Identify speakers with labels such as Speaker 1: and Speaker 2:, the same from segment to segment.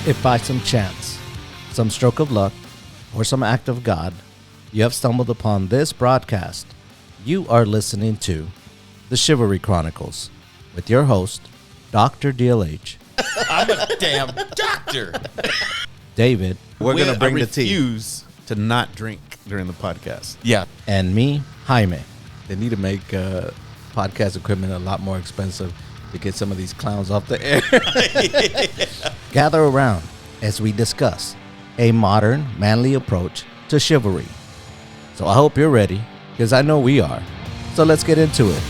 Speaker 1: If by some chance, some stroke of luck, or some act of God, you have stumbled upon this broadcast, you are listening to The Chivalry Chronicles with your host, Dr. DLH.
Speaker 2: I'm a damn doctor.
Speaker 1: David.
Speaker 3: We're going to bring the tea.
Speaker 2: refuse
Speaker 3: To not drink during the podcast.
Speaker 2: Yeah.
Speaker 1: And me, Jaime.
Speaker 4: They need to make podcast equipment a lot more expensive to get some of these clowns off the air.
Speaker 1: Gather around as we discuss a modern, manly approach to chivalry. So I hope you're ready, because I know we are. So let's get into it.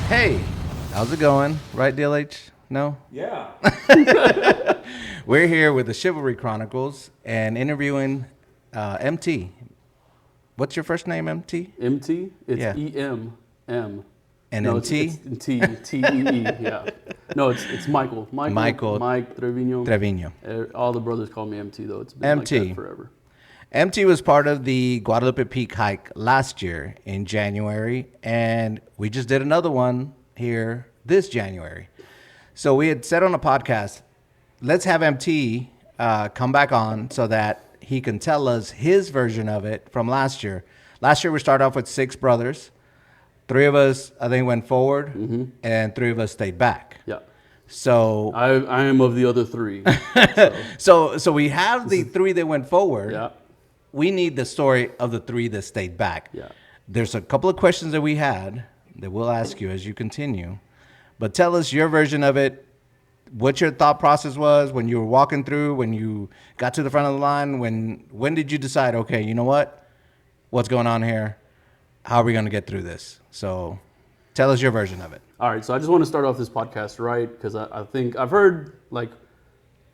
Speaker 1: Hey, how's it going? Right, DLH? No?
Speaker 5: Yeah.
Speaker 1: We're here with the Chivalry Chronicles and interviewing EmTee. What's your first name, EmTee?
Speaker 5: EmTee? It's
Speaker 1: Yeah.
Speaker 5: E-M-M.
Speaker 1: And
Speaker 5: no,
Speaker 1: EmTee?
Speaker 5: It's T-E-E, yeah. No, it's Michael.
Speaker 1: Michael.
Speaker 5: Mike, Trevino.
Speaker 1: Trevino.
Speaker 5: All the brothers call me EmTee, though. It's been like
Speaker 1: EmTee.
Speaker 5: that forever.
Speaker 1: EmTee was part of the Guadalupe Peak hike last year in January, and we just did another one here this January. So we had said on a podcast, let's have EmTee come back on so that he can tell us his version of it from last year. Last year we started off with 6 brothers. 3 of us, I think, went forward, and 3 of us stayed back.
Speaker 5: Yeah.
Speaker 1: So
Speaker 5: I am of the other 3.
Speaker 1: so we have the 3 that went forward.
Speaker 5: Yeah.
Speaker 1: We need the story of the 3 that stayed back.
Speaker 5: Yeah.
Speaker 1: There's a couple of questions that we had that we'll ask you as you continue. But tell us your version of it, what your thought process was when you were walking through, when you got to the front of the line, when did you decide, okay, you know what? What's going on here? How are we going to get through this? So tell us your version of it.
Speaker 5: All right, so I just want to start off this podcast right, because I think I've heard like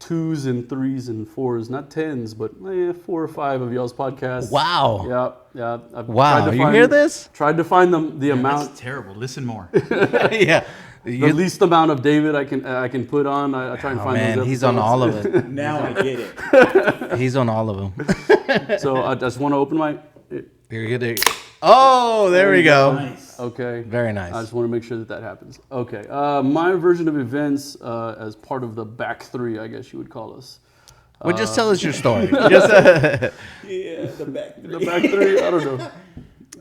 Speaker 5: 2s and 3s and 4s, not 10s, but 4 or 5 of y'all's podcasts.
Speaker 1: Wow.
Speaker 5: Yeah. I've
Speaker 1: Wow, you hear this?
Speaker 5: Tried to find the amount.
Speaker 2: That's terrible. Listen more.
Speaker 1: Yeah.
Speaker 5: The least amount of David I can put on. I try and find those episodes.
Speaker 1: He's on all of it.
Speaker 5: Now I get it.
Speaker 1: He's on all of them.
Speaker 5: So I just want to open my.
Speaker 1: There. Oh, there we go.
Speaker 5: Nice. Okay.
Speaker 1: Very nice.
Speaker 5: I just want to make sure that happens. Okay. My version of events as part of the back 3, I guess you would call us.
Speaker 1: Well, just tell us your story.
Speaker 5: The back 3. The back 3. I don't know.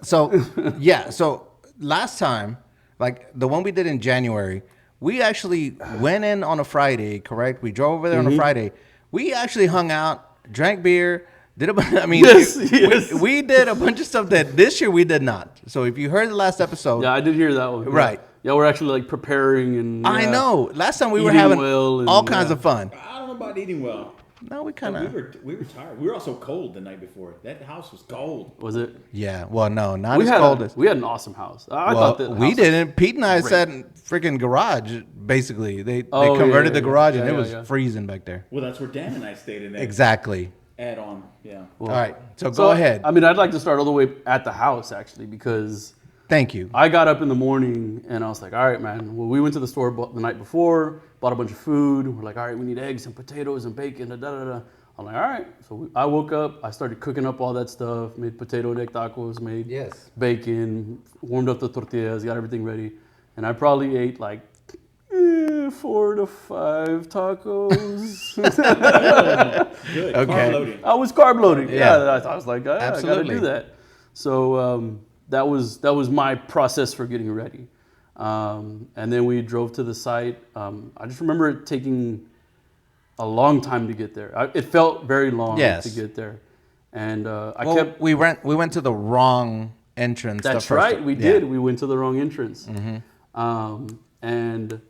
Speaker 1: So last time, like the one we did in January, we actually went in on a Friday, correct? We drove over there on a Friday. We actually hung out, drank beer,
Speaker 5: Yes.
Speaker 1: We did a bunch of stuff that this year we did not. So if you heard the last episode.
Speaker 5: Yeah, I did hear that one.
Speaker 1: Right.
Speaker 5: Yeah, we're actually like preparing and.
Speaker 1: I know. Last time we were
Speaker 5: Eating
Speaker 1: having
Speaker 5: well and,
Speaker 1: all kinds of fun.
Speaker 6: I don't know about eating well.
Speaker 1: No, we kind of.
Speaker 6: We were tired. We were also cold the night before. That house was cold.
Speaker 5: Was it?
Speaker 1: Yeah. Well, no, not as cold as.
Speaker 5: We had an awesome house. I
Speaker 1: Well,
Speaker 5: thought that
Speaker 1: we
Speaker 5: house
Speaker 1: didn't. Pete and I
Speaker 5: great.
Speaker 1: sat in freaking garage. Basically, they
Speaker 5: Oh,
Speaker 1: converted
Speaker 5: yeah,
Speaker 1: the garage
Speaker 5: yeah,
Speaker 1: and it
Speaker 5: yeah,
Speaker 1: was
Speaker 5: yeah.
Speaker 1: freezing back there.
Speaker 6: Well, that's where Dan and I stayed in that
Speaker 1: Exactly.
Speaker 6: add-on. Yeah.
Speaker 1: All right. So go ahead.
Speaker 5: I mean, I'd like to start all the way at the house actually, because
Speaker 1: Thank you.
Speaker 5: I got up in the morning and I was like, all right, man. Well, we went to the store the night before, bought a bunch of food. We're like, all right, we need eggs and potatoes and bacon. Da, da, da, da. I'm like, all right. So I woke up. I started cooking up all that stuff. Made potato neck tacos. Made
Speaker 1: Yes.
Speaker 5: bacon. Warmed up the tortillas. Got everything ready. And I probably ate like 4 to 5 tacos.
Speaker 6: Good.
Speaker 1: Okay.
Speaker 6: Carb loading.
Speaker 5: I was carb loading.
Speaker 1: Yeah.
Speaker 5: I was like, I gotta
Speaker 1: Absolutely.
Speaker 5: do that. So that was my process for getting ready. And then we drove to the site. I just remember it taking a long time to get there. It felt very long to get there. And
Speaker 1: We went to the wrong entrance.
Speaker 5: That's right. We did. We went to the wrong entrance. And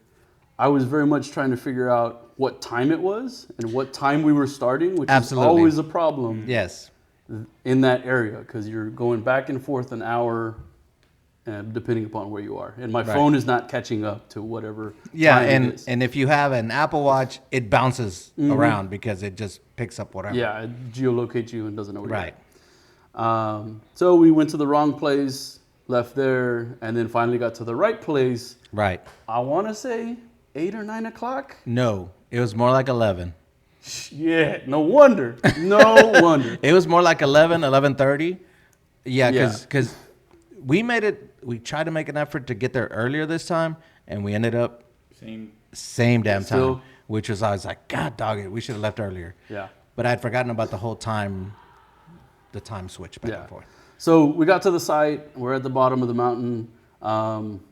Speaker 5: I was very much trying to figure out what time it was and what time we were starting, which
Speaker 1: Absolutely.
Speaker 5: is always a problem.
Speaker 1: Yes.
Speaker 5: In that area, because you're going back and forth an hour, depending upon where you are. And my phone is not catching up to whatever.
Speaker 1: Yeah,
Speaker 5: time it is.
Speaker 1: and if you have an Apple Watch, it bounces around because it just picks up whatever.
Speaker 5: Yeah, it geolocates you and doesn't know where
Speaker 1: Right.
Speaker 5: you're at. So we went to the wrong place, left there, and then finally got to the right place.
Speaker 1: Right.
Speaker 5: I want to say 8 or 9 o'clock.
Speaker 1: No, it was more like 11.
Speaker 5: Yeah, no wonder. No wonder.
Speaker 1: It was more like 11, 11:30. Yeah, because we tried to make an effort to get there earlier this time, and we ended up same damn time,
Speaker 5: Still.
Speaker 1: which was, I was like, God dog it, we should have left earlier.
Speaker 5: Yeah.
Speaker 1: But I'd forgotten about the whole time, the time switch back
Speaker 5: Yeah.
Speaker 1: and forth.
Speaker 5: So we got to the site. We're at the bottom of the mountain.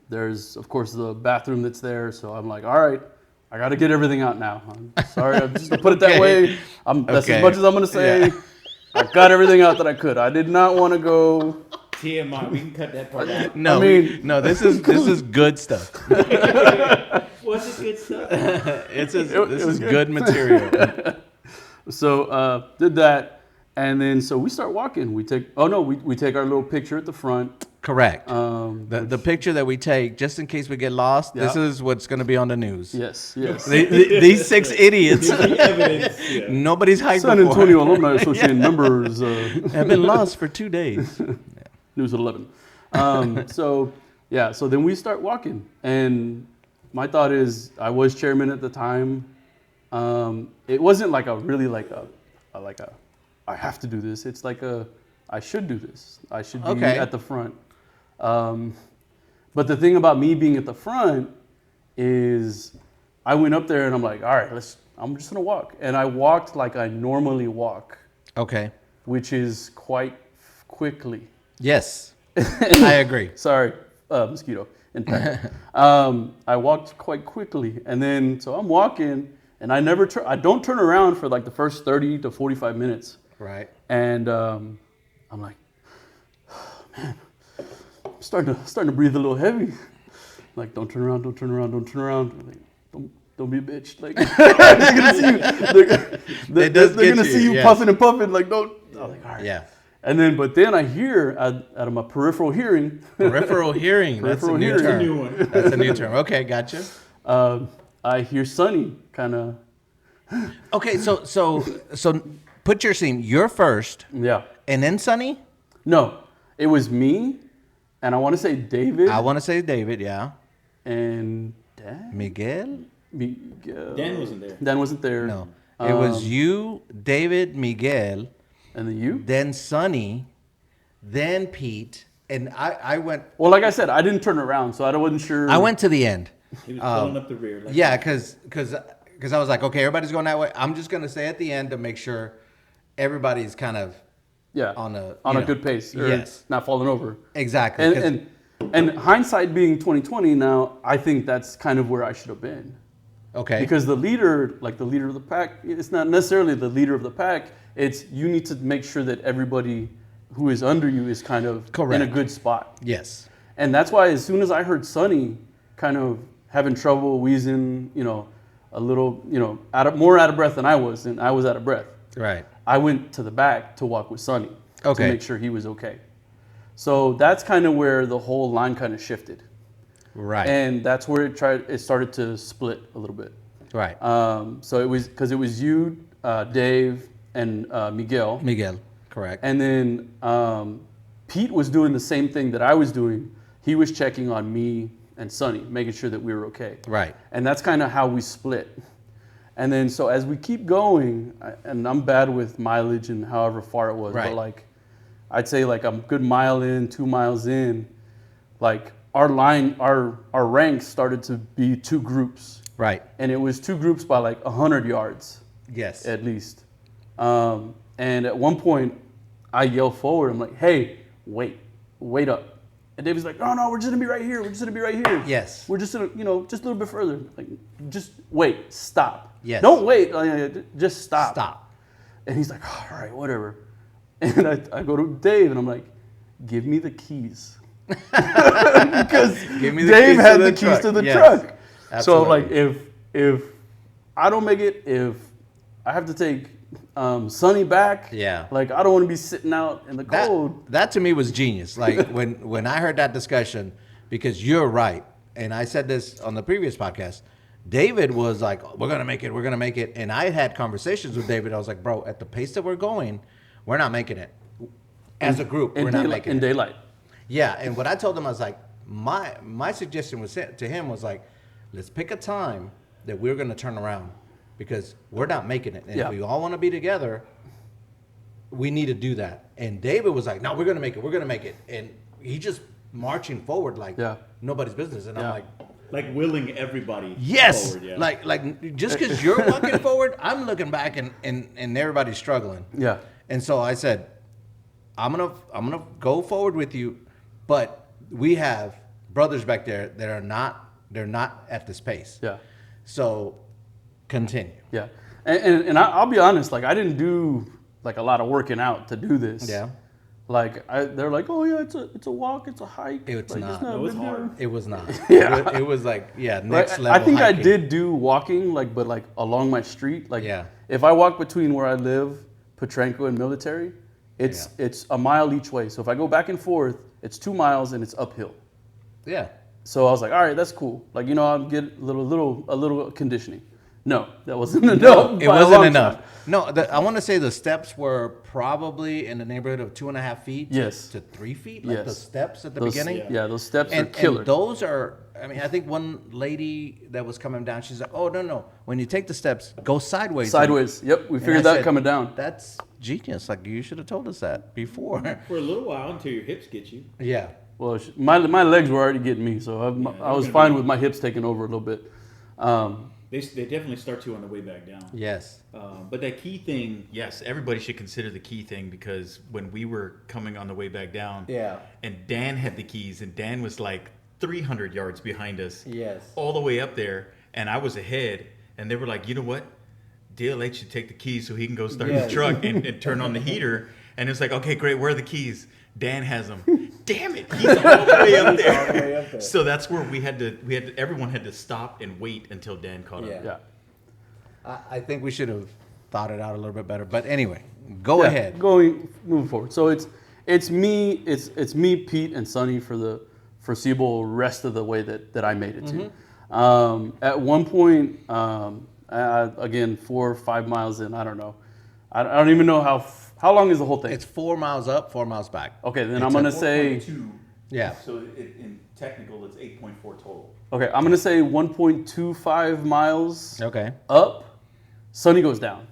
Speaker 5: There's, of course, the bathroom that's there. So I'm like, all right, I got to get everything out now. I'm sorry, I'm just going to put it that way. That's as much as I'm going to say.
Speaker 1: Yeah.
Speaker 5: I got everything out that I could. I did not want to go.
Speaker 6: TMI, we can cut that part out.
Speaker 1: No,
Speaker 5: I mean-
Speaker 1: no, this is good stuff.
Speaker 6: What's this good stuff?
Speaker 1: This is good material.
Speaker 5: So did that. And then so we start walking. We take our little picture at the front.
Speaker 1: Correct. The picture that we take, just in case we get lost, this
Speaker 5: Yeah.
Speaker 1: is what's going to be on the news.
Speaker 5: Yes.
Speaker 1: These 6 idiots,
Speaker 6: Evidence. Yeah.
Speaker 1: nobody's hiked
Speaker 5: San
Speaker 1: before,
Speaker 5: Antonio Alumni Association members.
Speaker 1: have been lost for 2 days.
Speaker 5: News at 11. So then we start walking, and my thought is, I was chairman at the time. It wasn't like I have to do this. It's like I should do this. I should be
Speaker 1: Okay.
Speaker 5: at the front. But the thing about me being at the front is, I went up there and I'm like, all right, I'm just gonna walk, and I walked like I normally walk,
Speaker 1: Okay.
Speaker 5: which is quite quickly.
Speaker 1: Yes, I agree.
Speaker 5: Sorry, mosquito. In fact, I walked quite quickly, and then so I'm walking, and I don't turn around for like the first 30 to 45 minutes,
Speaker 1: Right.
Speaker 5: and I'm like, man, I'm starting to breathe a little heavy. Like, don't turn around, don't turn around, don't turn around. I'm like, don't be a bitch. Like, they're gonna see you. They're gonna see you puffing and puffing. Like, don't. I'm like, all right.
Speaker 1: Yeah.
Speaker 5: And then, but then I hear out of my peripheral hearing.
Speaker 1: Peripheral hearing. That's a
Speaker 5: Peripheral
Speaker 1: new
Speaker 5: hearing.
Speaker 1: term.
Speaker 6: New one.
Speaker 1: That's a new term. Okay, gotcha.
Speaker 5: I hear Sonny kind of.
Speaker 1: Okay, so put your scene. You're first,
Speaker 5: Yeah.
Speaker 1: and then Sonny.
Speaker 5: No, it was me, and I want to say David.
Speaker 1: I want to say David. Yeah.
Speaker 5: And Dan.
Speaker 1: Miguel.
Speaker 5: Miguel.
Speaker 6: Dan wasn't there.
Speaker 5: Dan wasn't there.
Speaker 1: No. It was you, David, Miguel,
Speaker 5: And then you.
Speaker 1: then Sonny, then Pete, and I went.
Speaker 5: Well, like I said, I didn't turn around, so I wasn't sure.
Speaker 1: I went to the end.
Speaker 6: He was pulling up the rear. Like,
Speaker 1: Yeah, because I was like, okay, everybody's going that way. I'm just gonna stay at the end to make sure everybody's kind of
Speaker 5: Yeah.
Speaker 1: on a
Speaker 5: on a good pace. Or
Speaker 1: Yes.
Speaker 5: Not falling over.
Speaker 1: exactly. 'cause-
Speaker 5: And hindsight being 2020 now, I think that's kind of where I should have been.
Speaker 1: okay.
Speaker 5: Because the leader of the pack, it's not necessarily the leader of the pack. It's you need to make sure that everybody who is under you is kind of in a
Speaker 1: Correct.
Speaker 5: good spot.
Speaker 1: Yes.
Speaker 5: And that's why as soon as I heard Sonny kind of having trouble, wheezing, a little, more out of breath than I was, and I was out of breath,
Speaker 1: Right.
Speaker 5: I went to the back to walk with Sonny
Speaker 1: Okay.
Speaker 5: to make sure he was okay. So that's kind of where the whole line kind of shifted.
Speaker 1: Right.
Speaker 5: And that's where it started to split a little bit.
Speaker 1: right.
Speaker 5: So it was because it was you, Dave, and Miguel,
Speaker 1: Miguel. Correct.
Speaker 5: and then Pete was doing the same thing that I was doing. He was checking on me and Sonny, making sure that we were okay.
Speaker 1: Right.
Speaker 5: And that's kind of how we split. And then so as we keep going, and I'm bad with mileage and however far it was,
Speaker 1: Right.
Speaker 5: but like I'd say like a good mile in, 2 miles in, like our ranks started to be 2 groups.
Speaker 1: Right.
Speaker 5: And it was 2 groups by like 100 yards
Speaker 1: Yes.
Speaker 5: at least. And at one point, I yell forward. I'm like, "Hey, wait up!" And David's like, "No, we're just gonna be right here. We're just gonna be right here.
Speaker 1: Yes.
Speaker 5: We're just gonna, just a little bit further. Like, just wait, stop.
Speaker 1: Yes.
Speaker 5: Don't wait. Just stop.
Speaker 1: Stop.
Speaker 5: And he's like, "Oh, all right, whatever." And I go to Dave and I'm like, "Give me the keys." Because
Speaker 1: Give me the
Speaker 5: Dave
Speaker 1: keys
Speaker 5: had
Speaker 1: to the
Speaker 5: the keys
Speaker 1: truck.
Speaker 5: to the
Speaker 1: Yes.
Speaker 5: truck. So
Speaker 1: Absolutely.
Speaker 5: like if I don't make it, if I have to take Sonny back,
Speaker 1: Yeah.
Speaker 5: like I don't want to be sitting out in the cold.
Speaker 1: That to me was genius. Like when I heard that discussion, because you're right, and I said this on the previous podcast. David was like, "We're gonna make it," and I had conversations with David. I was like, "Bro, at the pace that we're going, we're not making it. As a group, we're not making
Speaker 5: in
Speaker 1: it."
Speaker 5: daylight.
Speaker 1: Yeah, and what I told him, I was like, my suggestion was to him was like, let's pick a time that we're going to turn around because we're not making it. And
Speaker 5: Yeah.
Speaker 1: if we all want to be together, we need to do that. And David was like, no, we're going to make it. We're going to make it. And he just marching forward like nobody's business, and I'm like.
Speaker 6: Like willing everybody
Speaker 1: Yes,
Speaker 6: forward, yeah.
Speaker 1: like just because you're walking forward, I'm looking back and everybody's struggling.
Speaker 5: Yeah.
Speaker 1: And so I said, I'm gonna go forward with you, but we have brothers back there that are not at this pace.
Speaker 5: Yeah.
Speaker 1: So continue.
Speaker 5: Yeah. And I'll be honest, like I didn't do like a lot of working out to do this.
Speaker 1: Yeah.
Speaker 5: Like they're like, oh yeah, it's a walk, it's a hike.
Speaker 1: It's
Speaker 5: like,
Speaker 1: not.
Speaker 6: No, it's hard.
Speaker 1: It was not.
Speaker 5: Yeah.
Speaker 1: It was like next level.
Speaker 5: I think
Speaker 1: hiking.
Speaker 5: I did do walking, but along my street. Like
Speaker 1: Yeah.
Speaker 5: if I walk between where I live, Petrenko and Military, it's a mile each way. So if I go back and forth, it's 2 miles and it's uphill.
Speaker 1: Yeah.
Speaker 5: So I was like, all right, that's cool. Like, I'll get a little conditioning. No, that wasn't enough.
Speaker 1: It wasn't enough. No, I want to say the steps were probably in the neighborhood of 2.5 feet to 3 feet. Like the steps at the beginning.
Speaker 5: Yeah, those steps are killer.
Speaker 1: And those are, I think one lady that was coming down, she's like, oh, no. When you take the steps, go sideways.
Speaker 5: Sideways. Yep, we figured that coming down.
Speaker 1: That's genius. Like, you should have told us that before.
Speaker 6: For a little while until your hips get you.
Speaker 1: Yeah.
Speaker 5: Well, my legs were already getting me, so I was fine with my hips taking over a little bit.
Speaker 6: They definitely start to on the way back down.
Speaker 1: Yes.
Speaker 6: But that key thing,
Speaker 2: Yes, everybody should consider the key thing, because when we were coming on the way back down,
Speaker 1: Yeah.
Speaker 2: and Dan had the keys, and Dan was like 300 yards behind us,
Speaker 1: Yes.
Speaker 2: all the way up there, and I was ahead, and they were like, you know what? DLH should take the keys so he can go start his truck and turn on the heater. And it's like, okay, great, where are the keys? Dan has them. Damn it, he's all the way up there. So that's where everyone had to stop and wait until Dan caught up.
Speaker 5: Yeah.
Speaker 1: I think we should have thought it out a little bit better. But anyway, go ahead.
Speaker 5: Moving forward. So it's me, Pete, and Sonny for the foreseeable rest of the way that I made it to. At one point, again, 4 or 5 miles in, I don't know. I don't even know how long is the whole thing.
Speaker 1: It's 4 miles up, 4 miles back.
Speaker 5: Okay, then I'm gonna say.
Speaker 2: 4.2.
Speaker 1: Yeah.
Speaker 2: So in technical, it's 8.4 total.
Speaker 5: Okay, I'm gonna say 1.25 miles.
Speaker 1: Okay.
Speaker 5: Up. Sonny goes down.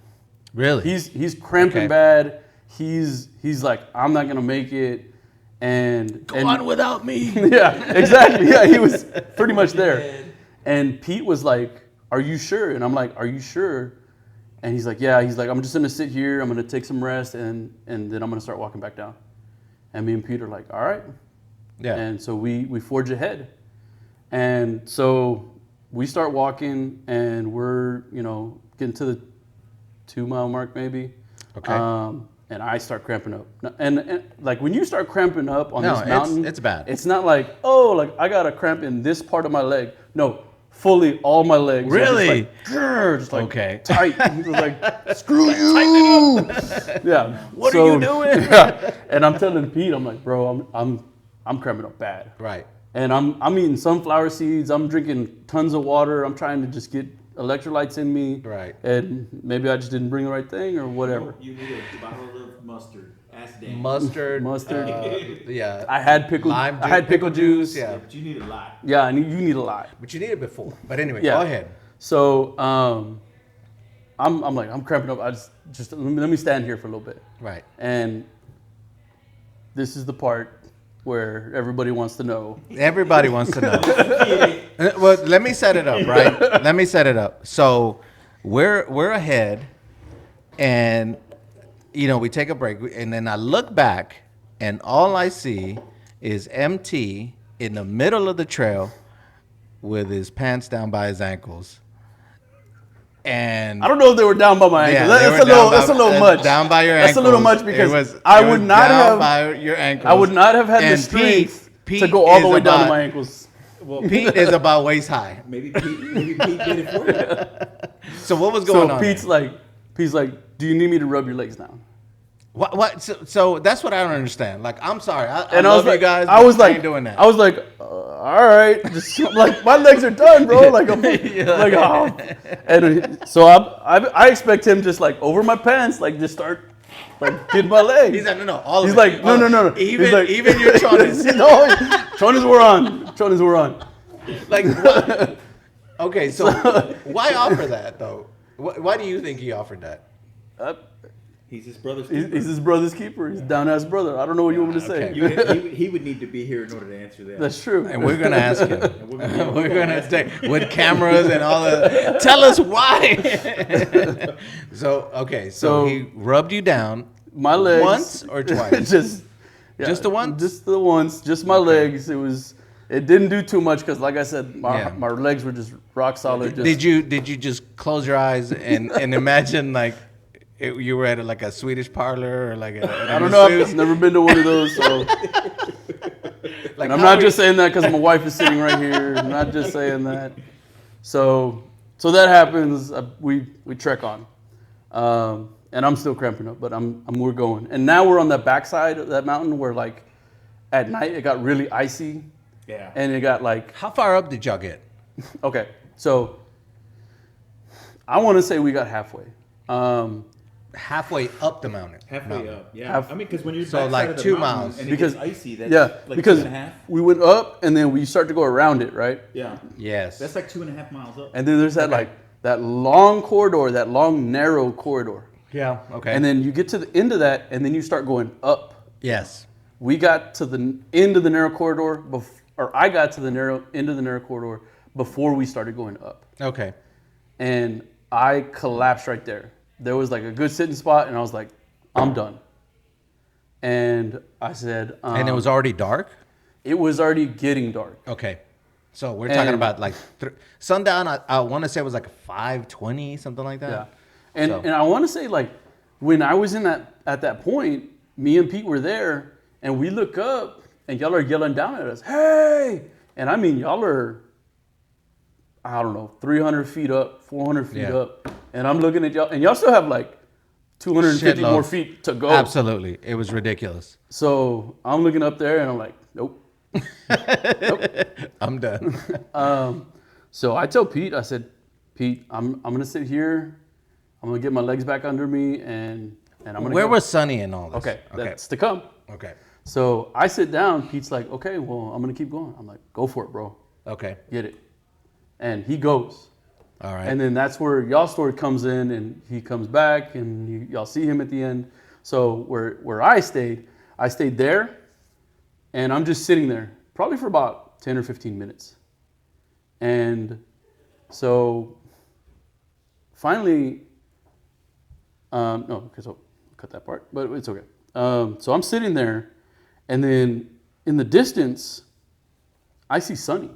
Speaker 1: Really?
Speaker 5: He's cramping bad. He's like, I'm not gonna make it. And
Speaker 1: Go on without me.
Speaker 5: Yeah, exactly. Yeah, he was pretty much there. And Pete was like, are you sure? And I'm like, are you sure? And he's like, yeah. He's like, I'm just gonna sit here. I'm gonna take some rest, and then I'm gonna start walking back down. And me and Pete are like, all right.
Speaker 1: Yeah.
Speaker 5: And so we forge ahead. And so we start walking, and we're getting to the 2 mile mark maybe.
Speaker 1: Okay.
Speaker 5: And I start cramping up. And like when you start cramping up on this mountain,
Speaker 1: it's bad.
Speaker 5: It's not like, oh, like I got a cramp in this part of my leg. No, fully all my legs.
Speaker 1: Really?
Speaker 5: Are just like
Speaker 1: Okay.
Speaker 5: tight. Just like, screw you. Yeah.
Speaker 1: What are you doing?
Speaker 5: Yeah. And I'm telling Pete, I'm like, bro, I'm cramping up bad.
Speaker 1: Right.
Speaker 5: And I'm eating sunflower seeds. I'm drinking tons of water. I'm trying to just get electrolytes in me.
Speaker 1: Right.
Speaker 5: And maybe I just didn't bring the right thing or whatever.
Speaker 6: you need a bottle of mustard. Ask Dan.
Speaker 5: Mustard.
Speaker 1: Yeah.
Speaker 5: I had pickle.
Speaker 1: Lime
Speaker 5: I had pickle juice.
Speaker 1: Yeah.
Speaker 6: But you need a lot.
Speaker 5: Yeah, and you need a lot.
Speaker 1: But you need it before. But anyway,
Speaker 5: Yeah.
Speaker 1: go ahead.
Speaker 5: So I'm like, I'm cramping up. I just let me stand here for a little bit.
Speaker 1: Right.
Speaker 5: And this is the part where everybody wants to know.
Speaker 1: Everybody wants to know. Well, let me set it up, right? Let me set it up. So we're ahead, and we take a break, and then I look back, and all I see is EmTee in the middle of the trail with his pants down by his ankles. And
Speaker 5: I don't know if they were down by my ankles.
Speaker 1: they were
Speaker 5: That's a little much.
Speaker 1: Down by your ankles.
Speaker 5: That's a little much because
Speaker 1: it was
Speaker 5: I would not
Speaker 1: down
Speaker 5: have
Speaker 1: by your ankles.
Speaker 5: I would not have had the
Speaker 1: And
Speaker 5: strength
Speaker 1: Pete
Speaker 5: to go all the
Speaker 1: is
Speaker 5: way down to
Speaker 1: about-
Speaker 5: my ankles.
Speaker 6: Well,
Speaker 1: Pete is about waist high.
Speaker 6: maybe Pete did it for you.
Speaker 1: So what was going
Speaker 5: So
Speaker 1: on?
Speaker 5: Pete's like, do you need me to rub your legs down?
Speaker 1: What? So that's what I don't understand. Like, I'm sorry. I
Speaker 5: And
Speaker 1: love
Speaker 5: was like,
Speaker 1: you guys.
Speaker 5: I
Speaker 1: but
Speaker 5: was like,
Speaker 1: ain't doing that.
Speaker 5: I was like, all right, just like my legs are done, bro. Like I'm like, oh. And so I expect him just like over my pants, like just start like get my legs.
Speaker 1: He's like, no. All of
Speaker 5: He's
Speaker 1: it.
Speaker 5: like, no.
Speaker 1: Even
Speaker 5: He's like,
Speaker 1: even your choices.
Speaker 5: no, chonas were on. Chonas were on.
Speaker 1: Like, what? Okay, so why offer that though? Why do you think he offered that?
Speaker 6: He's his brother's
Speaker 5: He's
Speaker 6: keeper.
Speaker 5: his brother's keeper. He's down-ass brother. I don't know what you want me to say.
Speaker 6: He would need to be here in order to answer that.
Speaker 5: That's true.
Speaker 1: And we're gonna ask him.
Speaker 6: We're gonna
Speaker 1: ask him with cameras and all the. Tell us why. So he rubbed you down.
Speaker 5: My legs.
Speaker 1: Once or twice?
Speaker 5: Just
Speaker 1: the once?
Speaker 5: Just the once. Just my legs. It didn't do too much because, like I said, my legs were just rock solid.
Speaker 1: Did you just close your eyes and imagine like you were at like a Swedish parlor or like
Speaker 5: I don't know. I've never been to one of those. So.
Speaker 1: Like,
Speaker 5: and I'm not just saying that because my wife is sitting right here. I'm not just saying that. So that happens. We trek on, and I'm still cramping up, but we're going. And now we're on the backside of that mountain where like at night it got really icy.
Speaker 6: Yeah.
Speaker 5: And it got like.
Speaker 1: How far up did y'all get?
Speaker 5: Okay, so I want to say we got halfway.
Speaker 1: Halfway up the mountain.
Speaker 6: Halfway up, yeah. I mean, because when you're
Speaker 1: So,
Speaker 6: backside
Speaker 1: like
Speaker 6: of the
Speaker 1: 2
Speaker 6: mountain
Speaker 1: miles.
Speaker 6: and
Speaker 5: Because-
Speaker 6: it gets icy, that's
Speaker 5: Yeah,
Speaker 6: like
Speaker 5: because
Speaker 6: 2.5.
Speaker 5: we went up and then we start to go around it, right?
Speaker 6: Yeah,
Speaker 1: Yes.
Speaker 6: that's like 2.5 miles up.
Speaker 5: And then there's that like that long corridor, that long narrow corridor.
Speaker 1: Yeah. Okay.
Speaker 5: And then you get to the end of that, and then you start going up.
Speaker 1: yes.
Speaker 5: We got to the end of the narrow corridor, or I got to the end of the narrow corridor before we started going up.
Speaker 1: Okay.
Speaker 5: And I collapsed right there. There was like a good sitting spot, and I was like, I'm done. And I said,
Speaker 1: And it was already dark.
Speaker 5: it was already getting dark.
Speaker 1: Okay. So we're talking
Speaker 5: And-
Speaker 1: about like sundown. I want to say it was like 5:20, something like that.
Speaker 5: Yeah. And
Speaker 1: So-
Speaker 5: and I want to say like when I was at that point, me and Pete were there, and we look up, and y'all are yelling down at us, "Hey!" And I mean, y'all are, I don't know, 300 feet up, 400 feet
Speaker 1: Yeah.
Speaker 5: up, and I'm looking at y'all, and y'all still have like 250
Speaker 1: Shitload.
Speaker 5: more feet to go.
Speaker 1: Absolutely. It was ridiculous.
Speaker 5: So I'm looking up there, and I'm like, nope.
Speaker 1: I'm done.
Speaker 5: So I tell Pete, I said, Pete, I'm gonna sit here, I'm gonna get my legs back under me, and I'm gonna.
Speaker 1: Where
Speaker 5: go.
Speaker 1: was Sonny in all this?
Speaker 5: Okay, that's to come.
Speaker 1: Okay.
Speaker 5: So I sit down. Pete's like, okay, well, I'm gonna keep going. I'm like, go for it, bro.
Speaker 1: Okay.
Speaker 5: Get it. And he goes.
Speaker 1: All right.
Speaker 5: And then that's where y'all's story comes in, and he comes back, and y'all see him at the end. So where I stayed there, and I'm just sitting there, probably for about 10 or 15 minutes. And so finally, no, because I'll cut that part, but it's okay. So I'm sitting there, and then in the distance, I see Sonny.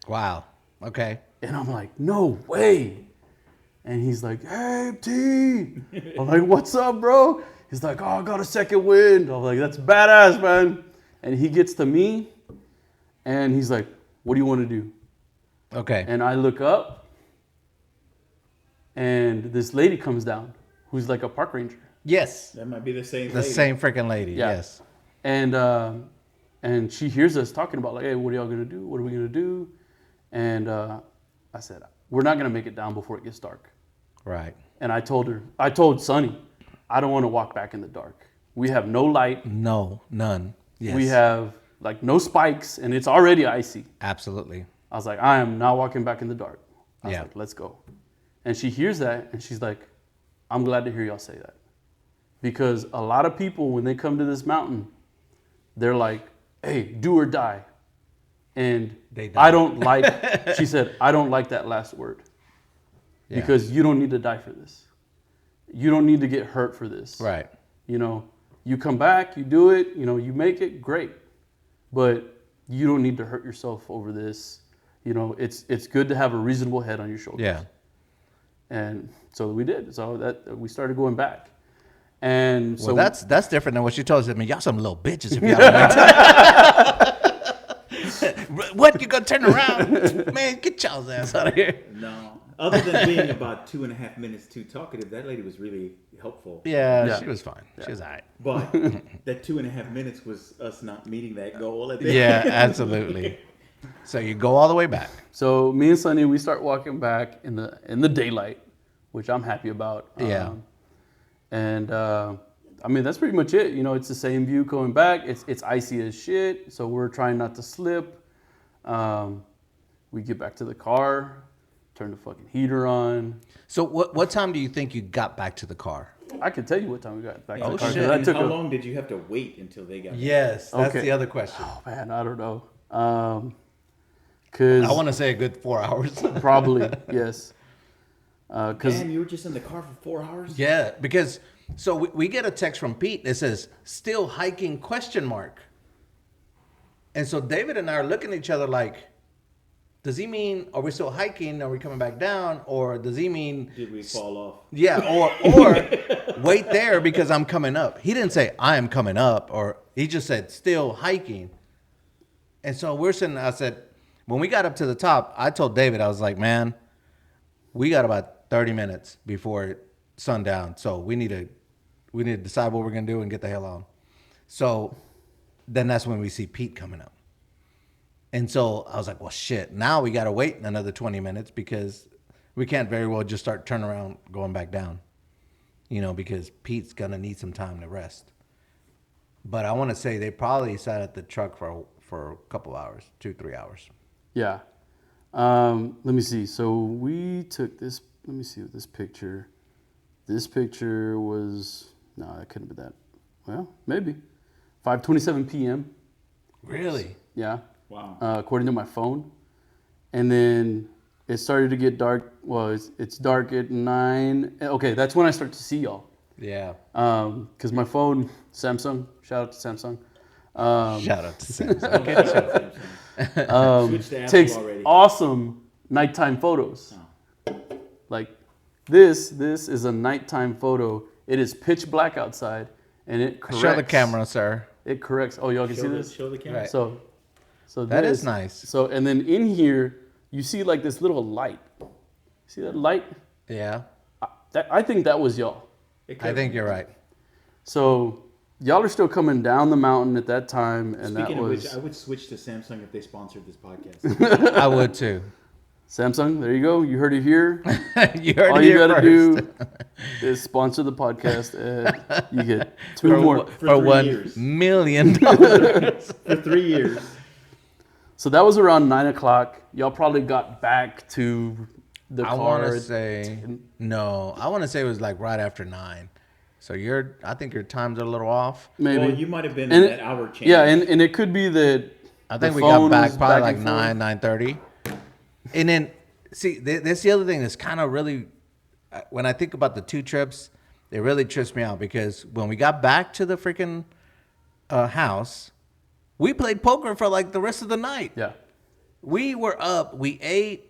Speaker 1: Wow. Okay.
Speaker 5: And I'm like, no way. And he's like, hey, T. I'm like, what's up, bro? He's like, oh, I got a second wind. I'm like, that's badass, man. And he gets to me, and he's like, what do you want to do?
Speaker 1: Okay.
Speaker 5: And I look up, and this lady comes down, who's like a park ranger.
Speaker 1: Yes.
Speaker 6: That might be the same.
Speaker 1: The
Speaker 6: lady.
Speaker 1: same freaking lady.
Speaker 5: Yeah.
Speaker 1: Yes.
Speaker 5: And she hears us talking about like, hey, what are y'all gonna do? What are we gonna do? And I said, we're not gonna make it down before it gets dark.
Speaker 1: Right.
Speaker 5: And I told Sonny, I don't want to walk back in the dark. We have no light.
Speaker 1: No, none. Yes.
Speaker 5: We have like no spikes, and it's already icy.
Speaker 1: Absolutely.
Speaker 5: I was like, I am not walking back in the dark. I was
Speaker 1: Yeah.
Speaker 5: like, let's go. And she hears that, and she's like, I'm glad to hear y'all say that. Because a lot of people, when they come to this mountain, they're like, hey, do or die. And
Speaker 1: They die.
Speaker 5: I don't like, she said, I don't like that last word.
Speaker 1: Yeah.
Speaker 5: Because you don't need to die for this. You don't need to get hurt for this.
Speaker 1: Right.
Speaker 5: You know, you come back, you do it, you know, you make it, great. But you don't need to hurt yourself over this. You know, it's good to have a reasonable head on your shoulders.
Speaker 1: Yeah.
Speaker 5: And so we did. So that we started going back. And so
Speaker 1: Well, that's different than what she told us. I mean, y'all some little bitches if y'all don't like that. What? You gonna turn around? Man, get y'all's ass out of here.
Speaker 6: No. Other than being about 2.5 minutes too talkative, that lady was really helpful.
Speaker 1: Yeah, she was fine. She was all right.
Speaker 6: But that 2.5 minutes was us not meeting that goal at the
Speaker 1: Yeah, absolutely. So you go all the way back.
Speaker 5: So me and Sonny, we start walking back in the daylight, which I'm happy about.
Speaker 1: Yeah.
Speaker 5: I mean, that's pretty much it. You know, it's the same view going back. It's icy as shit, so we're trying not to slip. We get back to the car, turn the fucking heater on.
Speaker 1: So what time do you think you got back to the car?
Speaker 5: I can tell you what time we got back to
Speaker 1: Oh,
Speaker 5: the car. 'cause
Speaker 1: shit.
Speaker 5: I
Speaker 6: And
Speaker 5: took
Speaker 6: how
Speaker 5: a,
Speaker 6: long did you have to wait until they got back?
Speaker 1: Yes, that's
Speaker 5: Okay.
Speaker 1: the other question.
Speaker 5: oh man, I don't know. Cause
Speaker 1: I want to say a good 4 hours.
Speaker 5: probably yes. Cause
Speaker 6: Man, you were just in the car for 4 hours?
Speaker 1: Yeah, because so we get a text from Pete that says "still hiking?" ? And so David and I are looking at each other like, does he mean are we still hiking? Are we coming back down? Or does he mean
Speaker 6: Did we fall off?
Speaker 1: yeah? Or wait there because I'm coming up. He didn't say I am coming up, or he just said still hiking. And so we're sitting. I said when we got up to the top, I told David I was like, man, we got about 30 minutes before sundown, so we need to decide what we're gonna do and get the hell on. So then that's when we see Pete coming up, and so I was like, well, shit. Now we gotta wait another 20 minutes because we can't very well just start turning around going back down, because Pete's gonna need some time to rest. But I want to say they probably sat at the truck for a couple hours, 2-3 hours.
Speaker 5: yeah. Let me see. So we took this. Let me see this picture. This picture was no, it couldn't be that. Well, maybe 5:27 p.m.
Speaker 1: Really?
Speaker 5: Yeah.
Speaker 6: Wow.
Speaker 5: According to my phone, and then it started to get dark. Well, it's dark at 9. Okay, that's when I start to see y'all.
Speaker 1: Yeah.
Speaker 5: Because my phone, Samsung. Shout out to Samsung.
Speaker 1: Shout out to Samsung.
Speaker 6: Switched to Apple
Speaker 5: Takes
Speaker 6: already.
Speaker 5: awesome nighttime photos. Like this is a nighttime photo. It is pitch black outside, and it corrects.
Speaker 1: Show the camera, sir.
Speaker 5: It corrects. Oh, y'all can see this.
Speaker 6: Show the camera.
Speaker 1: Right.
Speaker 5: So
Speaker 1: That
Speaker 5: this,
Speaker 1: is nice.
Speaker 5: So and then in here you see like this little light. See that light?
Speaker 1: Yeah.
Speaker 5: I think that was y'all.
Speaker 1: I think you're right.
Speaker 5: So y'all are still coming down the mountain at that time, and
Speaker 6: Speaking
Speaker 5: that
Speaker 6: of
Speaker 5: was
Speaker 6: which, I would switch to Samsung if they sponsored this podcast.
Speaker 1: I would too.
Speaker 5: Samsung. There you go. You heard it here.
Speaker 1: You heard
Speaker 5: All
Speaker 1: it
Speaker 5: you
Speaker 1: here
Speaker 5: got to
Speaker 1: first.
Speaker 5: do is sponsor the podcast, and you get two more.
Speaker 6: For
Speaker 1: For
Speaker 6: 3
Speaker 1: $1
Speaker 6: years.
Speaker 1: million.
Speaker 6: For 3 years.
Speaker 5: So that was around 9 o'clock. Y'all probably got back to the
Speaker 1: I
Speaker 5: car.
Speaker 1: want to
Speaker 5: at
Speaker 1: say
Speaker 5: 10.
Speaker 1: no. I want to say it was like right after 9. So I think your times are a little off.
Speaker 5: Maybe.
Speaker 6: Well, you might have been
Speaker 5: And
Speaker 6: in
Speaker 5: it-
Speaker 6: that hour change.
Speaker 5: Yeah, and it could be that
Speaker 1: I think
Speaker 5: the
Speaker 1: we got
Speaker 5: phone
Speaker 1: back
Speaker 5: was
Speaker 1: probably
Speaker 5: back
Speaker 1: like
Speaker 5: and forth.
Speaker 1: 9:30. And then see, that's the other thing that's kind of really when I think about the 2 trips, it really trips me out because when we got back to the freaking house, we played poker for like the rest of the night.
Speaker 5: Yeah.
Speaker 1: We were up. We ate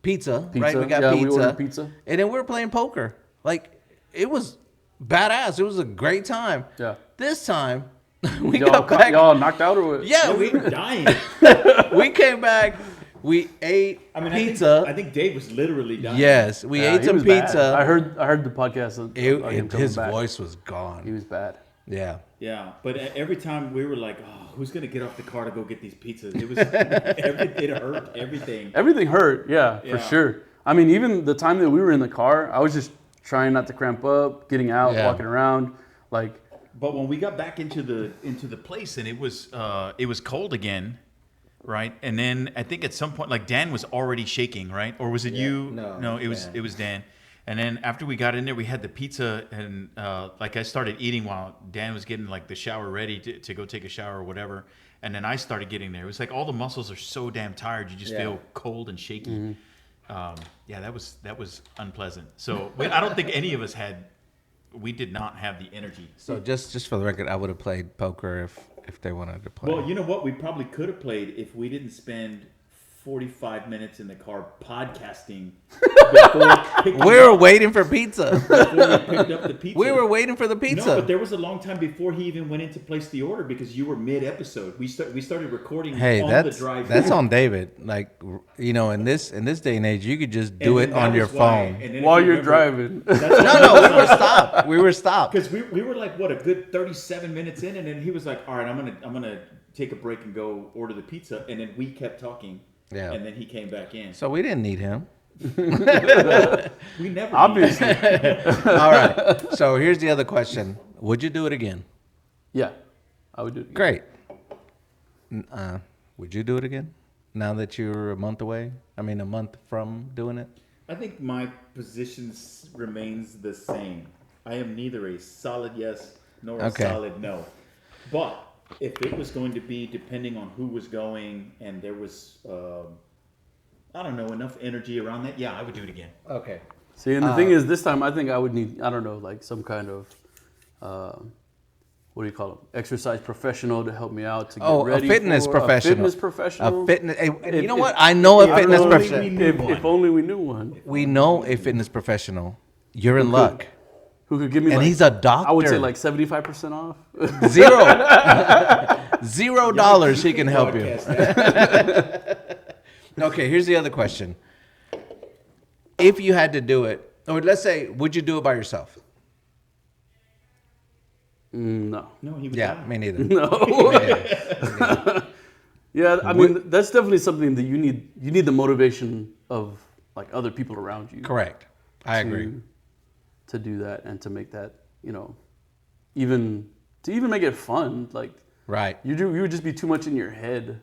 Speaker 1: pizza, right?
Speaker 5: Pizza.
Speaker 1: We got
Speaker 5: Yeah, we
Speaker 1: pizza.
Speaker 5: ordered pizza.
Speaker 1: And then we were playing poker. Like, it was badass. It was a great time.
Speaker 5: Yeah.
Speaker 1: This time, we
Speaker 5: Y'all,
Speaker 1: got back.
Speaker 5: y'all knocked out or what?
Speaker 1: Yeah,
Speaker 6: we were dying.
Speaker 1: we came back. We ate
Speaker 6: I mean,
Speaker 1: pizza.
Speaker 6: I think Dave was literally dying.
Speaker 1: Yes, we
Speaker 5: Yeah,
Speaker 1: ate
Speaker 5: he
Speaker 1: some
Speaker 5: was bad.
Speaker 1: pizza.
Speaker 5: I heard the podcast. Of him coming
Speaker 1: His
Speaker 5: back.
Speaker 1: voice was
Speaker 5: He
Speaker 1: gone.
Speaker 5: was bad.
Speaker 1: Yeah.
Speaker 6: Yeah, but every time we were like, "Oh, who's gonna get off the car to go get these pizzas?" It was, it hurt everything.
Speaker 5: Everything hurt. Yeah,
Speaker 6: Yeah.
Speaker 5: for sure. I mean, even the time that we were in the car, I was just trying not to cramp up, getting out,
Speaker 1: Yeah.
Speaker 5: walking around, like.
Speaker 6: But when we got back into the
Speaker 2: Place and it was cold again, right? And then I think at some point, like Dan was already shaking, right? Or was it you?
Speaker 1: No,
Speaker 2: it was
Speaker 1: Dan.
Speaker 2: it was Dan. And then after we got in there, we had the pizza, and like I started eating while Dan was getting like the shower ready to go take a shower or whatever. And then I started getting there. It was like all the muscles are so damn tired, you just feel cold and shaky. Yeah, that was unpleasant. So I don't think any of us we did not have the energy.
Speaker 1: So just for the record, I would have played poker if they wanted to play.
Speaker 6: well, you know what? We probably could have played if we didn't spend 45 minutes in the car podcasting
Speaker 1: we were waiting for pizza.
Speaker 6: before we picked up the pizza.
Speaker 1: We were waiting for the pizza.
Speaker 6: No, but there was a long time before he even went in to place the order because you were mid-episode. We started recording
Speaker 1: Hey,
Speaker 6: on
Speaker 1: that's
Speaker 6: the drive.
Speaker 1: that's on David. Like, in this day and age, you could just do it on your phone.
Speaker 5: While you're driving.
Speaker 1: No, we were stopped. We were stopped.
Speaker 6: Because we were like what a good 37 minutes in, and then he was like, "All right, I'm gonna take a break and go order the pizza," and then we kept talking.
Speaker 1: Yeah.
Speaker 6: And then he came back in.
Speaker 1: So we didn't need him.
Speaker 6: We never
Speaker 5: Obviously.
Speaker 1: All right. So here's the other question: would you do it again?
Speaker 5: Yeah, I would do it.
Speaker 1: Great. Would you do it again? Now that you're a month away? I mean, a month from doing it?
Speaker 6: I think my position remains the same. I am neither a solid yes nor a solid no. But if it was going to be depending on who was going and there was, I don't know, enough energy around that, yeah, I would do it again.
Speaker 1: Okay.
Speaker 5: See, and the thing is, this time I think I would need, I don't know, like some kind of, what do you call it? Exercise professional to help me out to get ready.
Speaker 1: A fitness professional.
Speaker 5: A fitness professional.
Speaker 1: A fitness. You know what? I know a fitness professional.
Speaker 5: If only we knew one.
Speaker 1: We know a fitness professional. You're in luck.
Speaker 5: Who could give me?
Speaker 1: And
Speaker 5: like,
Speaker 1: he's a doctor.
Speaker 5: I would say like 75% off.
Speaker 1: $0 he can help you. Okay, here's the other question. If you had to do it, or let's say, would you do it by yourself?
Speaker 5: No.
Speaker 6: No, he was
Speaker 1: Yeah, me neither.
Speaker 5: No. Yeah, I mean that's definitely something that you need. You need the motivation of like other people around you.
Speaker 1: Correct. I agree.
Speaker 5: To do that and to make that, even make it fun. Like
Speaker 1: Right.
Speaker 5: you would just be too much in your head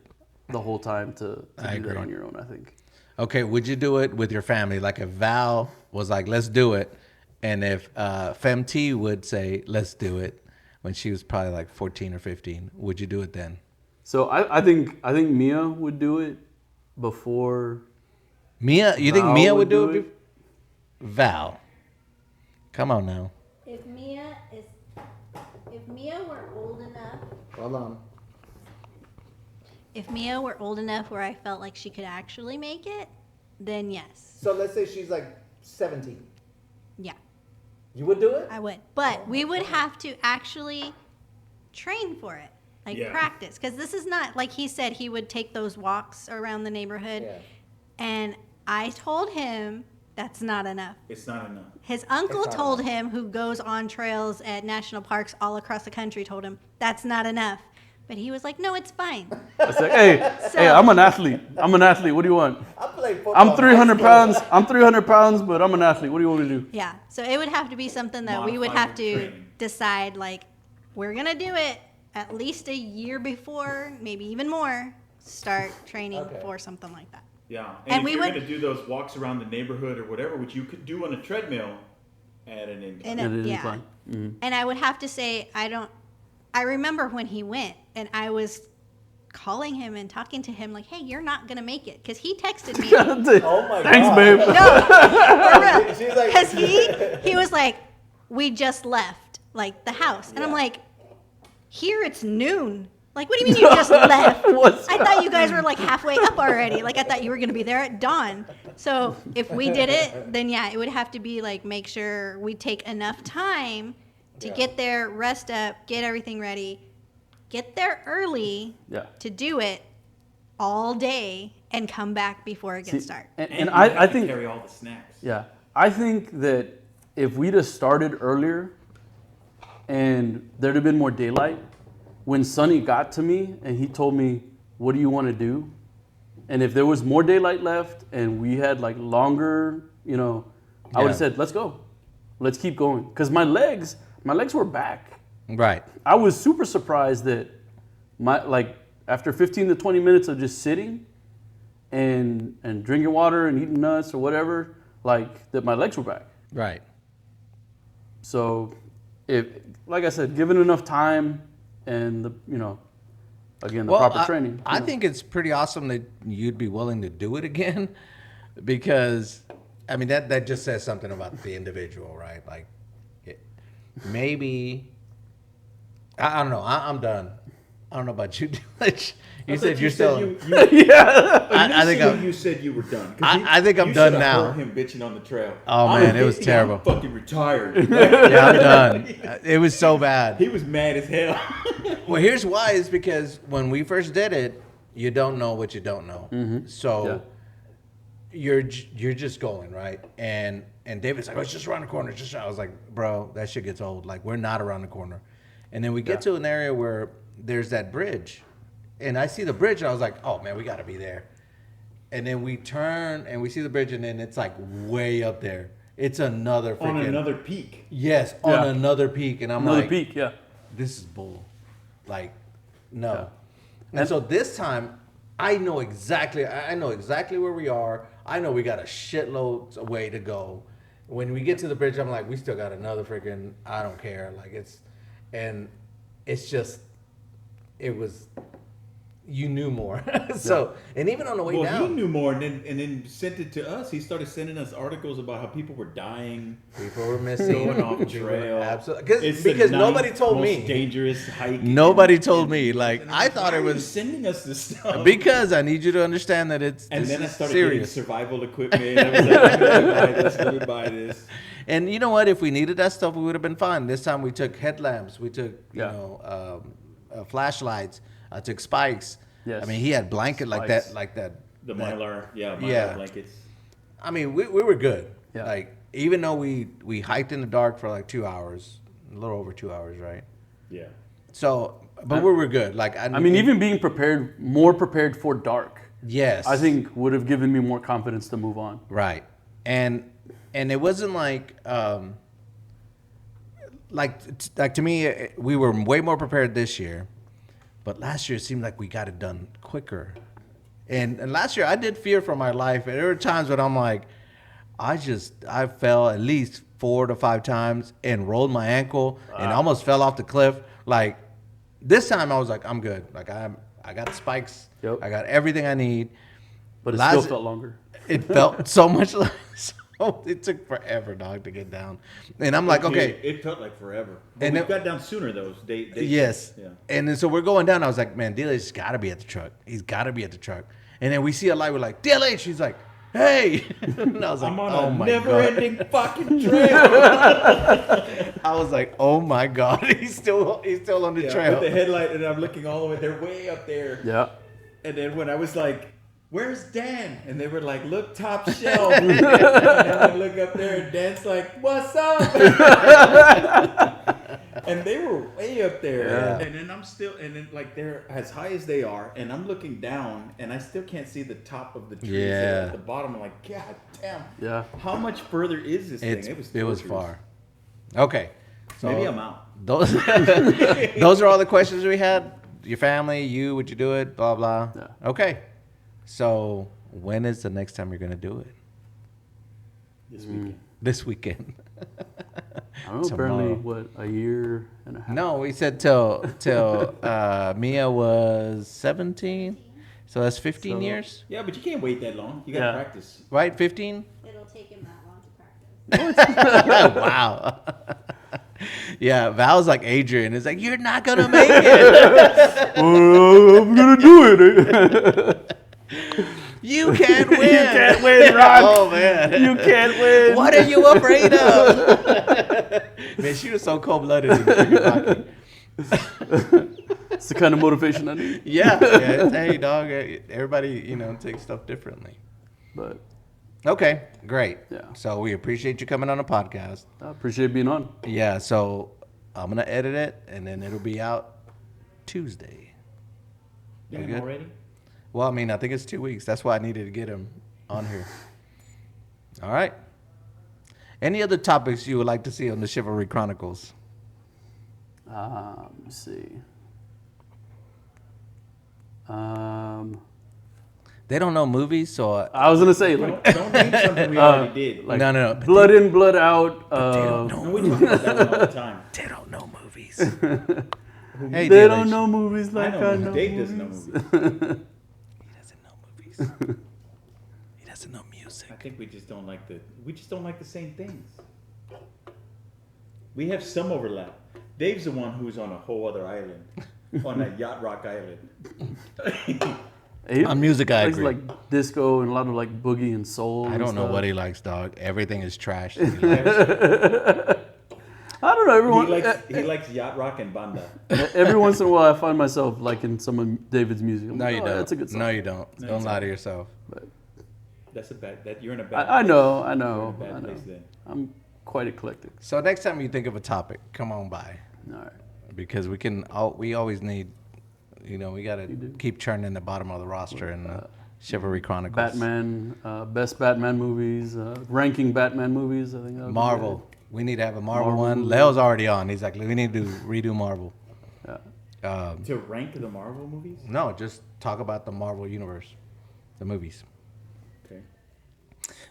Speaker 5: the whole time to do
Speaker 1: agree.
Speaker 5: that on your own, I think.
Speaker 1: Okay, would you do it with your family? Like if Val was like, let's do it. And if EmTee would say, let's do it, when she was probably like 14 or 15, would you do it then?
Speaker 5: So I think Mia would do it before.
Speaker 1: Mia, you think
Speaker 5: Val
Speaker 1: Mia
Speaker 5: would
Speaker 1: would do
Speaker 5: do
Speaker 1: it? Val, come on now.
Speaker 7: If Mia were old enough.
Speaker 1: Hold on.
Speaker 7: If Mia were old enough where I felt like she could actually make it, then yes.
Speaker 1: So let's say she's like 17.
Speaker 7: Yeah,
Speaker 1: You would do it?
Speaker 7: I would. But we would have to actually train for it, like
Speaker 6: Yeah.
Speaker 7: practice. Because this is not, like he said, he would take those walks around the neighborhood.
Speaker 1: Yeah.
Speaker 7: And I told him that's not enough.
Speaker 6: It's not enough.
Speaker 7: His uncle told him, who goes on trails at national parks all across the country, told him that's not enough. But he was like, no, it's fine.
Speaker 5: It's like, hey, I'm an athlete. What do you want?
Speaker 1: I play football.
Speaker 5: I'm 300 pounds. I'm 300 pounds, but I'm an athlete. What do you want me to do?
Speaker 7: Yeah. So it would have to be something that we would
Speaker 6: Modify
Speaker 7: have
Speaker 6: your
Speaker 7: to
Speaker 6: training.
Speaker 7: decide, like, we're going to do it at least a year before, maybe even more, start training for something like that.
Speaker 6: Yeah.
Speaker 7: And
Speaker 6: if
Speaker 7: we
Speaker 6: you're
Speaker 7: would-
Speaker 6: going to do those walks around the neighborhood or whatever, which you could do on a treadmill, add an income.
Speaker 7: And
Speaker 5: And it is
Speaker 7: yeah.
Speaker 5: fine. Mhm.
Speaker 7: And I would have to say, I remember when he went and I was calling him and talking to him like, hey, you're not going to make it. Because he texted me.
Speaker 1: Oh my
Speaker 5: Thanks,
Speaker 1: God.
Speaker 5: babe.
Speaker 7: No, for real.
Speaker 1: She's like-
Speaker 7: Because he was like, we just left, like, the house. And I'm like, here it's noon. Like, what do you mean you just left? I thought you guys were, like, halfway up already. Like, I thought you were going to be there at dawn. So if we did it, then, yeah, it would have to be, like, make sure we take enough time to get there, rest up, get everything ready, get there early
Speaker 5: Yeah.
Speaker 7: to do it all day, and come back before it gets dark.
Speaker 5: And
Speaker 6: you
Speaker 5: I
Speaker 6: have to
Speaker 5: think,
Speaker 6: carry all the snacks.
Speaker 5: yeah, I think that if we'd have started earlier and there'd have been more daylight, when Sonny got to me and he told me, what do you want to do? And if there was more daylight left and we had like longer, I would
Speaker 1: Yeah.
Speaker 5: have said, let's go. Let's keep going. Because my legs were back.
Speaker 1: Right.
Speaker 5: I was super surprised that after 15 to 20 minutes of just sitting and drinking water and eating nuts or whatever, that my legs were back.
Speaker 1: Right.
Speaker 5: So like I said, given enough time and the proper training.
Speaker 1: I think it's pretty awesome that you'd be willing to do it again because, I mean, that just says something about the individual, right? Like, maybe, I don't know. I'm done. I don't know about you, DLH. You said you're still. I think
Speaker 6: you said you were done. 'Cause
Speaker 1: I think I'm
Speaker 6: you
Speaker 1: done
Speaker 6: should have
Speaker 1: now.
Speaker 6: heard him bitching on the trail.
Speaker 1: Oh,
Speaker 6: I'm
Speaker 1: man, it was
Speaker 6: 50,
Speaker 1: terrible.
Speaker 6: I'm fucking retired.
Speaker 1: Yeah, I'm done. It was so bad.
Speaker 6: He was mad as hell.
Speaker 1: Well, here's why: is because when we first did it, you don't know what you don't know.
Speaker 5: Mm-hmm.
Speaker 1: So you're just going right, and David's like, "Oh, it's just around the corner." I was like, "Bro, that shit gets old. Like, we're not around the corner." And then we get to an area where there's that bridge, and I see the bridge, and I was like, "Oh man, we got to be there." And then we turn and we see the bridge, and then it's like way up there. It's another freaking
Speaker 6: On another peak.
Speaker 1: Yes, on another peak, and I'm
Speaker 5: Another
Speaker 1: like,
Speaker 5: peak, yeah.
Speaker 1: this is bull. Like, no. And so this time, I know exactly where we are. I know we got a shitload away to go. When we get to the bridge, I'm like, we still got another freaking, I don't care. Like it's just, it was, you knew more. So, and even on the way down.
Speaker 6: He knew more and then sent it to us. He started sending us articles about how people were dying.
Speaker 1: People were missing.
Speaker 6: Going off the trail.
Speaker 1: Absolutely. Because nobody told me.
Speaker 6: Most dangerous hike.
Speaker 1: Nobody told me. Like, I thought it
Speaker 6: Why are you
Speaker 1: was.
Speaker 6: sending us this stuff.
Speaker 1: Because I need you to understand that it's
Speaker 6: And then I started
Speaker 1: serious.
Speaker 6: getting survival equipment. I was like, let me buy this.
Speaker 1: And you know what? If we needed that stuff, we would have been fine. This time we took headlamps. We took, flashlights. I took spikes.
Speaker 5: Yes.
Speaker 1: I mean, he had blanket like
Speaker 5: Spikes.
Speaker 1: that.
Speaker 6: The Mylar, Mylar
Speaker 1: Yeah.
Speaker 6: blankets.
Speaker 1: I mean, we were good.
Speaker 5: Yeah.
Speaker 1: Like, even though we hiked in the dark for like 2 hours, a little over 2 hours, right?
Speaker 6: Yeah.
Speaker 1: So, but we were good. Like,
Speaker 5: I mean, even being more prepared for dark,
Speaker 1: yes,
Speaker 5: I think would have given me more confidence to move on.
Speaker 1: right. And it wasn't like to me, we were way more prepared this year, but last year it seemed like we got it done quicker. And last year I did fear for my life. And there were times when I'm like, I fell at least 4 to 5 times and rolled my ankle and almost fell off the cliff. Like, this time I was like, I'm good. Like, I got the spikes.
Speaker 5: Yep.
Speaker 1: I got everything I need.
Speaker 5: But it still felt longer.
Speaker 1: It felt so much like, it took forever, dog, to get down. And I'm like, okay.
Speaker 6: It felt like forever. But
Speaker 1: And
Speaker 6: we
Speaker 1: it-
Speaker 6: got down sooner, though.
Speaker 1: Yes.
Speaker 6: Yeah.
Speaker 1: And then so we're going down. I was like, man, DLH's got to be at the truck. He's got to be at the truck. And then we see a light. We're like, DLH. He's like, hey. And I was like,
Speaker 6: I'm on
Speaker 1: oh
Speaker 6: a
Speaker 1: my
Speaker 6: never-ending fucking trail.
Speaker 1: God. I was like, oh my God. He's still on the
Speaker 6: With
Speaker 1: trail.
Speaker 6: the headlight, and I'm looking all the way. They're way up there.
Speaker 5: Yeah.
Speaker 6: And then when I was like, where's Dan? And they were like, look, top shelf. And then I look up there, and Dan's like, what's up? And they were way up there.
Speaker 1: Yeah.
Speaker 6: And then like they're as high as they are, and I'm looking down, and I still can't see the top of the trees.
Speaker 1: Yeah.
Speaker 6: At the bottom, I'm like, God damn.
Speaker 5: Yeah.
Speaker 6: How much further is this thing?
Speaker 1: It was
Speaker 6: torturous.
Speaker 1: far. Okay. So
Speaker 6: Maybe I'm out.
Speaker 1: Those are all the questions we had. Your family, you, would you do it? Blah, blah.
Speaker 5: Yeah.
Speaker 1: Okay. So when is the next time you're going to do it?
Speaker 6: This weekend.
Speaker 1: This weekend.
Speaker 5: I don't know, apparently, what, a year and a half?
Speaker 1: No, we said till Mia was 17. So that's 15
Speaker 5: So-
Speaker 1: years,
Speaker 6: Yeah, but you can't wait that long. You gotta
Speaker 5: Yeah.
Speaker 6: practice.
Speaker 1: right? 15?
Speaker 7: It'll take him that long to practice.
Speaker 1: Wow. Yeah, Val's like Adrian. It's like, you're not going to make it.
Speaker 5: I'm going to do it.
Speaker 1: You can't win.
Speaker 5: You can't win, Ron.
Speaker 1: Oh, man.
Speaker 5: You can't win.
Speaker 1: What are you afraid of? Man, she was so cold-blooded in freaking hockey.
Speaker 5: It's the kind of motivation I need.
Speaker 1: Yeah. It's, hey, dog, everybody, takes stuff differently.
Speaker 5: But
Speaker 1: Okay, great.
Speaker 5: Yeah.
Speaker 1: So we appreciate you coming on the podcast.
Speaker 5: I appreciate being on.
Speaker 1: Yeah, so I'm going to edit it, and then it'll be out Tuesday.
Speaker 6: Damn,
Speaker 1: good?
Speaker 6: already?
Speaker 1: Well, I mean, I think it's 2 weeks. That's why I needed to get him on here. All right. Any other topics you would like to see on the Chivalry Chronicles?
Speaker 5: Let me see.
Speaker 1: They don't know movies, so
Speaker 5: I was gonna say like
Speaker 6: Don't name something we already did.
Speaker 5: like
Speaker 1: no.
Speaker 5: blood in, blood out.
Speaker 6: No, we talk about that one all the time.
Speaker 1: They don't know movies.
Speaker 5: They
Speaker 1: Hey, DLH.
Speaker 5: don't know movies like I know.
Speaker 6: Dave
Speaker 5: movies.
Speaker 6: doesn't know movies.
Speaker 1: He doesn't know movies. He doesn't know music.
Speaker 6: I think we just don't like the same things. We have some overlap. Dave's the one who's on a whole other island, on a yacht rock island.
Speaker 5: He
Speaker 1: On music, I
Speaker 5: likes,
Speaker 1: agree.
Speaker 5: like disco and a lot of like boogie and soul.
Speaker 1: I
Speaker 5: and
Speaker 1: don't know
Speaker 5: stuff.
Speaker 1: what he likes, dog. Everything is trash. that he likes.
Speaker 5: I don't know. Everyone.
Speaker 6: He likes yacht rock and banda.
Speaker 5: Every once in a while, I find myself liking some of David's music. I'm
Speaker 1: No,
Speaker 5: like,
Speaker 1: you
Speaker 5: oh,
Speaker 1: don't.
Speaker 5: That's a good song.
Speaker 1: No, you don't.
Speaker 6: No,
Speaker 1: Don't
Speaker 6: it's
Speaker 1: lie
Speaker 6: not.
Speaker 1: to yourself.
Speaker 6: That's a bad. You're in a bad.
Speaker 5: I know.
Speaker 6: You're in a bad
Speaker 5: I know.
Speaker 6: place then.
Speaker 5: I'm quite eclectic.
Speaker 1: So next time you think of a topic, come on by,
Speaker 5: All right.
Speaker 1: because we always need, we got to keep churning the bottom of the roster in the Chivalry Chronicles.
Speaker 5: Batman, best Batman movies, ranking Batman movies. I think that would be
Speaker 1: Marvel. We need to have a Marvel
Speaker 5: Marvel
Speaker 1: one.
Speaker 5: movie.
Speaker 1: Leo's already on. He's like, we need to redo Marvel.
Speaker 5: good. Yeah.
Speaker 6: To rank the Marvel movies.
Speaker 1: No, just talk about the Marvel universe, the movies.
Speaker 6: Okay.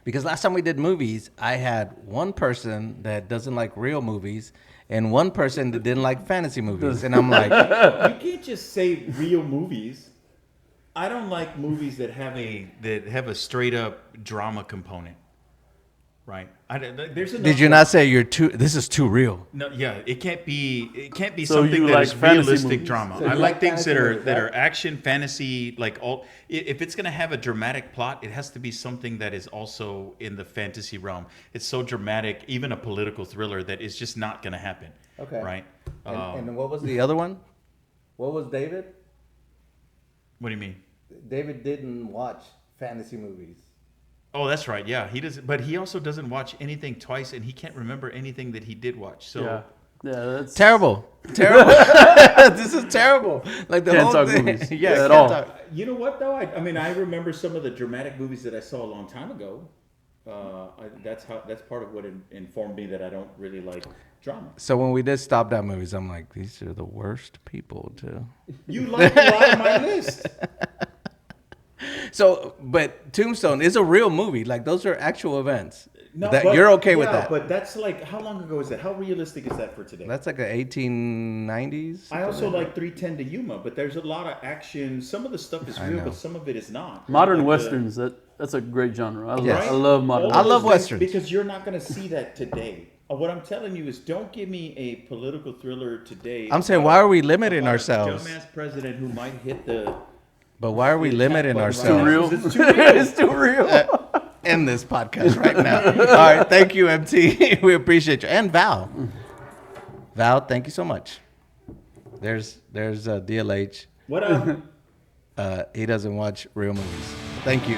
Speaker 1: Because last time we did movies, I had one person that doesn't like real movies and one person that didn't like fantasy movies. And I'm like,
Speaker 6: You can't just say real movies. I don't like movies that have
Speaker 2: a straight up drama component. Right.
Speaker 1: Did you not say this is too real?
Speaker 2: No, yeah, it can't be
Speaker 5: So
Speaker 2: something
Speaker 5: you
Speaker 2: that
Speaker 5: like
Speaker 2: is
Speaker 5: fantasy
Speaker 2: realistic
Speaker 5: movies.
Speaker 2: drama.
Speaker 6: So
Speaker 2: I
Speaker 6: you
Speaker 2: like
Speaker 6: like
Speaker 2: things that
Speaker 6: fantasy
Speaker 2: are
Speaker 6: movies,
Speaker 2: that
Speaker 6: right?
Speaker 2: are action, fantasy, like all. If it's gonna have a dramatic plot, it has to be something that is also in the fantasy realm. It's so dramatic, even a political thriller, that it's just not gonna happen.
Speaker 1: Okay.
Speaker 2: Right.
Speaker 1: And what was the other one? What was David?
Speaker 2: What do you mean?
Speaker 1: David didn't watch fantasy movies.
Speaker 2: Oh, that's right. Yeah, he doesn't. But he also doesn't watch anything twice, and he can't remember anything that he did watch. So.
Speaker 5: Yeah, that's
Speaker 1: Terrible. This is terrible. Like the
Speaker 5: Can't
Speaker 1: whole
Speaker 5: talk
Speaker 1: thing.
Speaker 5: movies.
Speaker 1: Yeah,
Speaker 5: At
Speaker 1: can't
Speaker 5: all.
Speaker 1: talk.
Speaker 6: You know what though? I mean, I remember some of the dramatic movies that I saw a long time ago. That's part of what informed me that I don't really like drama.
Speaker 1: So when we did Stop That movies, I'm like, these are the worst people to.
Speaker 6: You like a lot of my list.
Speaker 1: So, but Tombstone is a real movie. Like those are actual events.
Speaker 6: No,
Speaker 1: that
Speaker 6: but-
Speaker 1: you're okay with
Speaker 6: yeah,
Speaker 1: that.
Speaker 6: But that's like, how long ago is that? How realistic is that for today?
Speaker 1: That's like a 1890s.
Speaker 6: I also like 310 to Yuma, but there's a lot of action. Some of the stuff is
Speaker 1: I
Speaker 6: real,
Speaker 1: know.
Speaker 6: but some of it is not.
Speaker 5: modern
Speaker 6: Like
Speaker 5: westerns. That's a great genre.
Speaker 1: Yes.
Speaker 5: I love modern.
Speaker 6: All
Speaker 1: I
Speaker 6: those
Speaker 1: love
Speaker 6: things,
Speaker 1: westerns.
Speaker 6: because you're not going to see that today. What I'm telling you is, don't give me a political thriller today.
Speaker 1: I'm saying, why are we limiting
Speaker 6: about a
Speaker 1: ourselves?
Speaker 6: Dumbass president who might hit the.
Speaker 1: But why are we limiting
Speaker 6: button
Speaker 1: ourselves?
Speaker 6: right
Speaker 5: real.
Speaker 6: It's too real.
Speaker 5: It's too real.
Speaker 1: End this podcast right now. All right, thank you, EmTee. We appreciate you, and Val. Val, thank you so much. There's DLH.
Speaker 6: What
Speaker 1: He doesn't watch real movies. Thank you.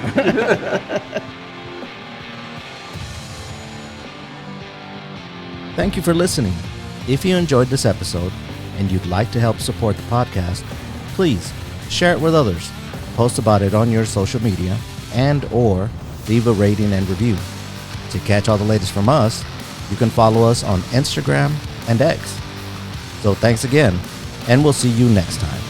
Speaker 4: Thank you for listening. If you enjoyed this episode and you'd like to help support the podcast, please share it with others, post about it on your social media, and or leave a rating and review. To catch all the latest from us, you can follow us on Instagram and X. So thanks again, and we'll see you next time.